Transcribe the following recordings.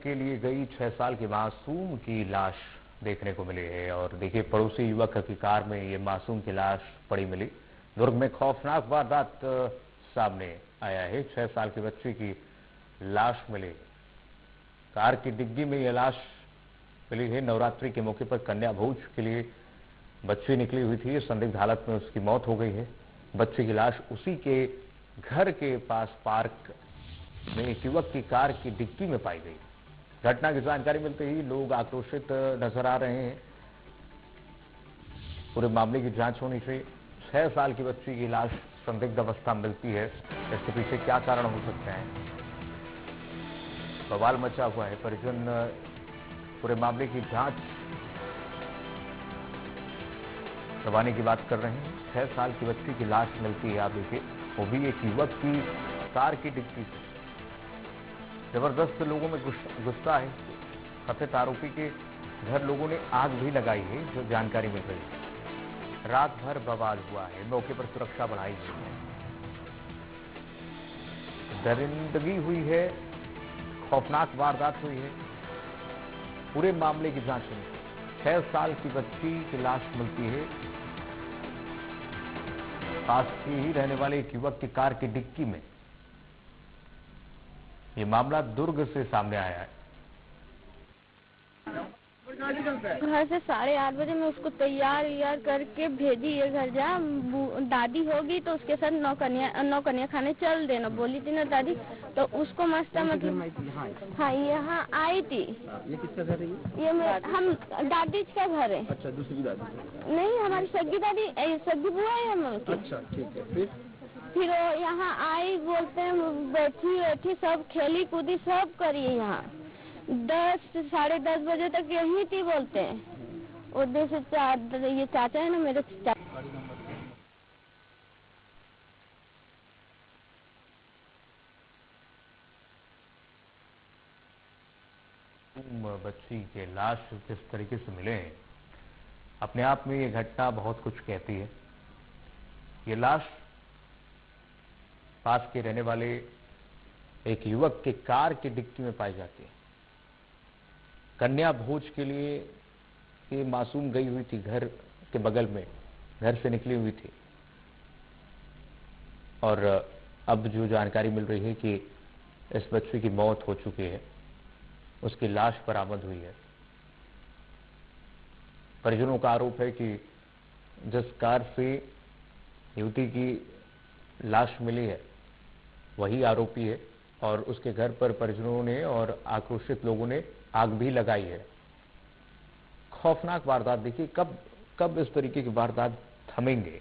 के लिए गई 6 साल की मासूम की लाश देखने को मिली है। और देखिए, पड़ोसी युवक की कार में ये मासूम की लाश पड़ी मिली। दुर्ग में खौफनाक वारदात सामने आया है। 6 साल की बच्ची की लाश मिली। कार की डिग्गी में यह लाश मिली है। नवरात्रि के मौके पर कन्या भोज के लिए बच्ची निकली हुई थी। संदिग्ध हालत में उसकी मौत हो गई है। बच्ची की लाश उसी के घर के पास पार्क में एक युवक की कार की डिग्गी में पाई गई। घटना की जानकारी मिलते ही लोग आक्रोशित नजर आ रहे हैं। पूरे मामले की जांच होनी चाहिए। 6 साल की बच्ची की लाश संदिग्ध अवस्था में मिलती है। इसके पीछे क्या कारण हो सकते हैं, बवाल मचा हुआ है। परिजन पूरे मामले की जांच करवाने की बात कर रहे हैं। 6 साल की बच्ची की लाश मिलती है, आप देखिए, वो भी एक युवक की कार की डिग्गी से। जबरदस्त लोगों में गुस्सा है। कथित आरोपी के घर लोगों ने आग भी लगाई है, जो जानकारी मिल रही है। रात भर बवाल हुआ है। मौके पर सुरक्षा बढ़ाई गई है। दरिंदगी हुई है। खौफनाक वारदात हुई है। पूरे मामले की जांच हुई। 6 साल की बच्ची की लाश मिलती है। पास ही रहने वाले एक युवक की कार की डिक्की में। ये मामला दुर्ग से सामने आया है। घर से 8:30 बजे मैं उसको तैयार करके भेजी, ये घर जा, दादी होगी तो उसके साथ नौकन्या खाने चल देना बोली थी ना दादी। तो उसको मस्त मतलब हाँ यहाँ आई थी। ये किसका घर है? ये हम दादी का घर है। अच्छा, दूसरी दादी? नहीं, हमारी सगी दादी, सगी बुआ है हम लोग की। अच्छा, ठीक है। फिर वो यहाँ आई, बोलते हैं बैठी सब खेली कूदी सब करी। यहाँ 10-10:30 बजे तक यहीं थी, बोलते हैं। उधर से ये चाचा है ना मेरे बच्ची के लाश किस तरीके से मिले हैं, अपने आप में ये घटना बहुत कुछ कहती है। ये लाश पास के रहने वाले एक युवक के कार की डिक्की में पाई जाती है। कन्या भोज के लिए ये मासूम गई हुई थी, घर के बगल में, घर से निकली हुई थी। और अब जो जानकारी मिल रही है कि इस बच्चे की मौत हो चुकी है, उसकी लाश बरामद हुई है। परिजनों का आरोप है कि जिस कार से युवती की लाश मिली है वही आरोपी है। और उसके घर पर परिजनों ने और आक्रोशित लोगों ने आग भी लगाई है। खौफनाक वारदात। देखिए, कब इस तरीके की वारदात थमेंगे।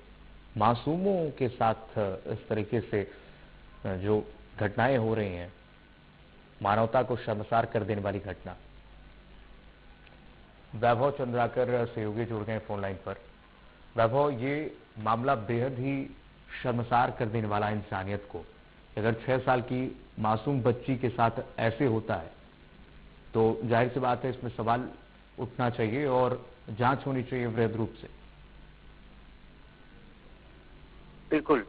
मासूमों के साथ इस तरीके से जो घटनाएं हो रही हैं, मानवता को शर्मसार कर देने वाली घटना। वैभव चंद्राकर सहयोगी जुड़ गए फोन लाइन पर। वैभव, ये मामला बेहद ही शर्मसार कर देने वाला इंसानियत को। अगर 6 साल की मासूम बच्ची के साथ ऐसे होता है तो जाहिर सी बात है इसमें सवाल उठना चाहिए और जांच होनी चाहिए वृहद रूप से। बिल्कुल।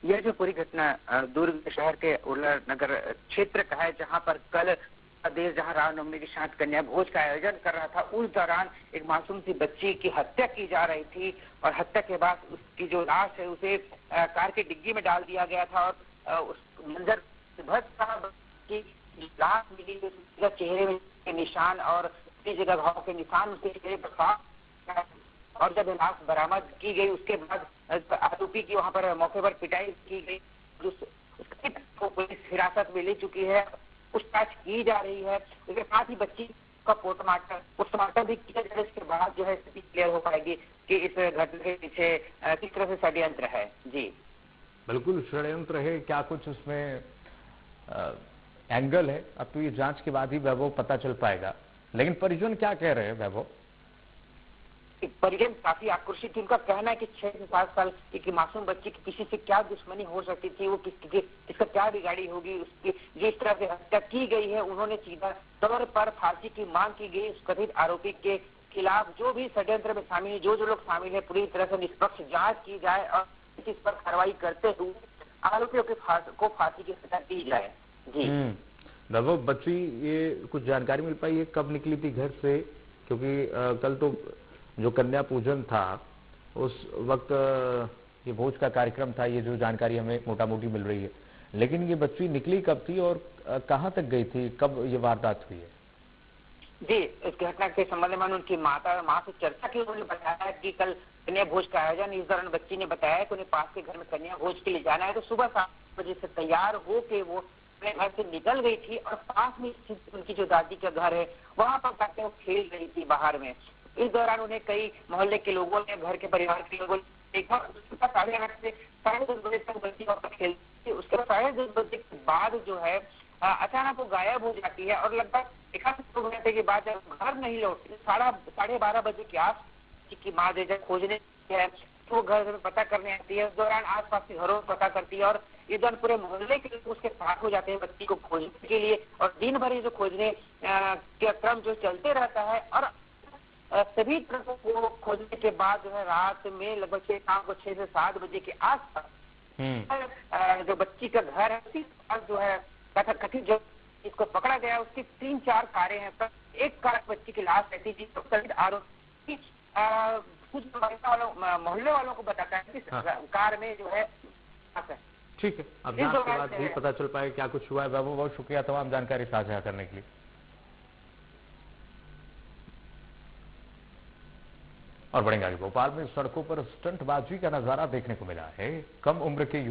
यह जो पूरी घटना दुर्ग शहर के उर्ला नगर क्षेत्र का है, जहां पर कल देर जहां रामनवमी के साथ कन्या भोज का आयोजन कर रहा था, उस दौरान एक मासूम सी बच्ची की हत्या की जा रही थी। और हत्या के बाद उसकी जो लाश है उसे कार की डिग्गी में डाल दिया गया था। और उस मंजर की लाश मिली, उसके चेहरे में के निशान और कई जगह घाव के निशान उसके चेहरे पर। और जब लाश बरामद की गई उसके बाद आरोपी की वहां पर मौके पर पिटाई की गई। उसको पुलिस हिरासत में ले चुकी है, पूछताछ की जा रही है। उसके साथ ही बच्ची का पोस्टमार्टम भी किया जाए। इसके बाद जो है स्थिति क्लियर हो पाएगी कि इस घटना के पीछे किस तरह से षड्यंत्र है। जी बिल्कुल षड्यंत्र है, क्या कुछ उसमें एंगल है, अब तो ये जांच के बाद ही वैभव पता चल पाएगा। लेकिन परिजन क्या कह रहे हैं वैभव? परिजन काफी आक्रोशित थी। उनका कहना है कि 6 से 7 साल की मासूम बच्ची की किसी से क्या दुश्मनी हो सकती थी, वो किसका क्या बिगाड़ी होगी, उसकी जिस तरह से हत्या की गई है। उन्होंने सीधा तौर पर फांसी की मांग की गई। उस कथित आरोपी के खिलाफ जो भी षड्यंत्र में शामिल है, जो लोग शामिल है, पूरी तरह से निष्पक्ष जांच की जाए और इस पर कार्रवाई करते हुए आरोपियों को फांसी की सजा दी जाए। जी वैभव, बच्ची ये कुछ जानकारी मिल पाई है कब निकली थी घर से? क्योंकि कल तो जो कन्या पूजन था उस वक्त ये भोज का कार्यक्रम था, ये जो जानकारी हमें मोटा मोटी मिल रही है, लेकिन ये बच्ची निकली कब थी और कहाँ तक गई थी, कब ये वारदात हुई है? जी, इस घटना के संबंध में उनकी माँ से चर्चा की। उन्होंने बताया कि कल कन्या भोज का आयोजन, इस दौरान बच्ची ने बताया कि उन्हें पास के घर में कन्या भोज के लिए जाना है, तो सुबह 7 बजे से तैयार हो के वो अपने घर से निकल गई थी और पास में स्थित उनकी जो दादी का घर है वहां पर जाकर वो खेल रही थी बाहर में। इस दौरान उन्हें कई मोहल्ले के लोगों ने, घर के परिवार के लोगों ने देखा। उसके बाद 8:30 से 10:30 बजे तक बच्ची वहां पर खेलती थी। उसके बाद 10:30 बजे के बाद जो है अचानक वो गायब हो जाती है और लगभग 1 घंटे के बाद जब घर नहीं लौटती, 12:30 बजे के आस की माँ जब खोजने है तो वो घर में पता करने आती है। उस दौरान आसपास के घरों में पता करती है और ये दौरान पूरे मोहल्ले के लोग उसके साथ हो जाते हैं बच्ची को खोजने के लिए, और दिन भर ये जो खोजने का क्रम जो चलते रहता है। और सभी तरह को खोजने के बाद जो है रात में लगभग शाम को 6 से 7 बजे के आसपास जो बच्ची का घर है उसी जो है कथित जो इसको पकड़ा गया, उसकी 3-4 कारें हैं, पर एक कार बच्ची की लाश रहती थी। तो सभी आरोपी कुछ मोहल्ले वालों को बताता है कि कार में जो है। ठीक है, अब जांच के बाद भी पता चल पाएगा क्या कुछ हुआ है। बाबू, बहुत शुक्रिया तमाम जानकारी साझा करने के लिए। और बढ़ेंगे आगे। भोपाल में सड़कों पर स्टंटबाजी का नजारा देखने को मिला है। कम उम्र के युवा